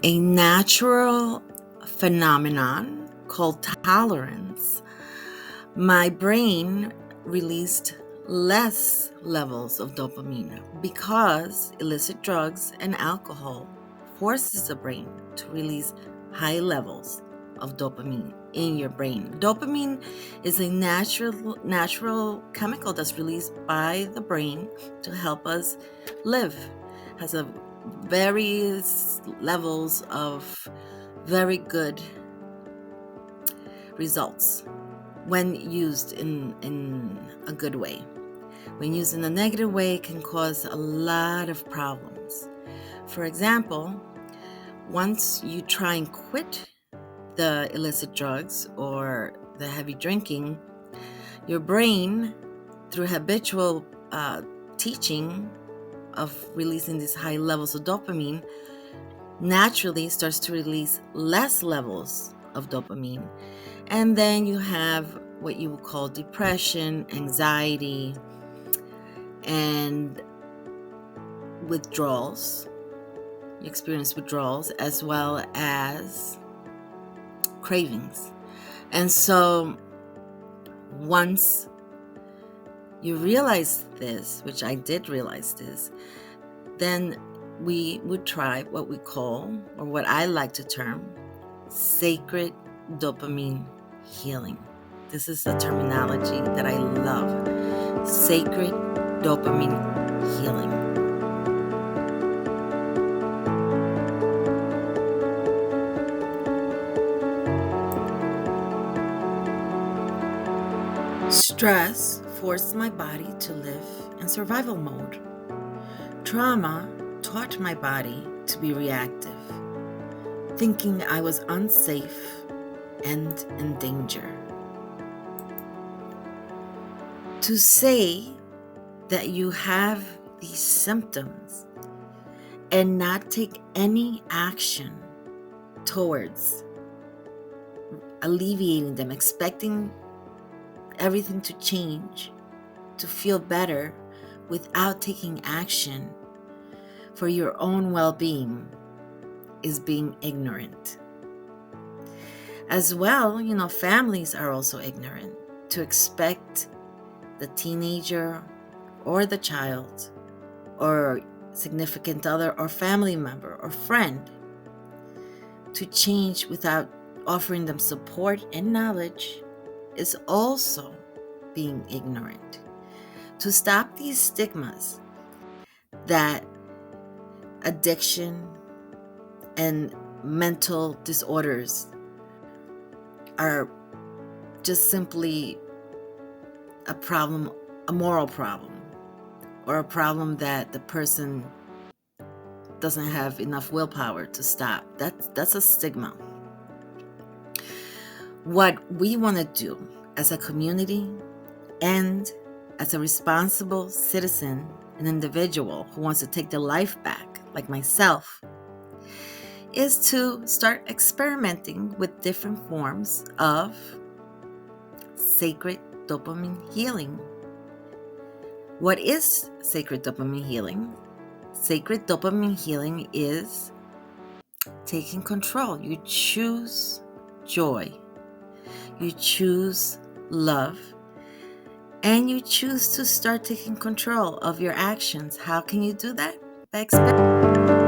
a natural phenomenon called tolerance, my brain released less levels of dopamine because illicit drugs and alcohol forces the brain to release high levels of dopamine in your brain. Dopamine is a natural chemical that's released by the brain to help us live. Has a various levels of very good results when used in a good way. When used in a negative way, it can cause a lot of problems. For example, once you try and quit the illicit drugs or the heavy drinking, your brain, through habitual teaching of releasing these high levels of dopamine, naturally starts to release less levels of dopamine. And then you have what you would call depression, anxiety, and withdrawals. You experience withdrawals as well as cravings. And so once you realize this, which I did realize this, then we would try what we call, or what I like to term, sacred dopamine healing. This is a terminology that I love. Sacred dopamine healing. Stress forced my body to live in survival mode. Trauma taught my body to be reactive, thinking I was unsafe and in danger. To say that you have these symptoms and not take any action towards alleviating them, expecting everything to change, to feel better without taking action for your own well-being, is being ignorant. As well, families are also ignorant to expect the teenager or the child or significant other or family member or friend to change without offering them support and knowledge is also being ignorant. To stop these stigmas that addiction and mental disorders are just simply a problem, a moral problem, or a problem that the person doesn't have enough willpower to stop. That's a stigma. What we want to do as a community and as a responsible citizen, an individual who wants to take their life back, like myself, is to start experimenting with different forms of sacred dopamine healing. What is sacred dopamine healing? Sacred dopamine healing is taking control. You choose joy. You choose love. And you choose to start taking control of your actions. How can you do that? By experimenting.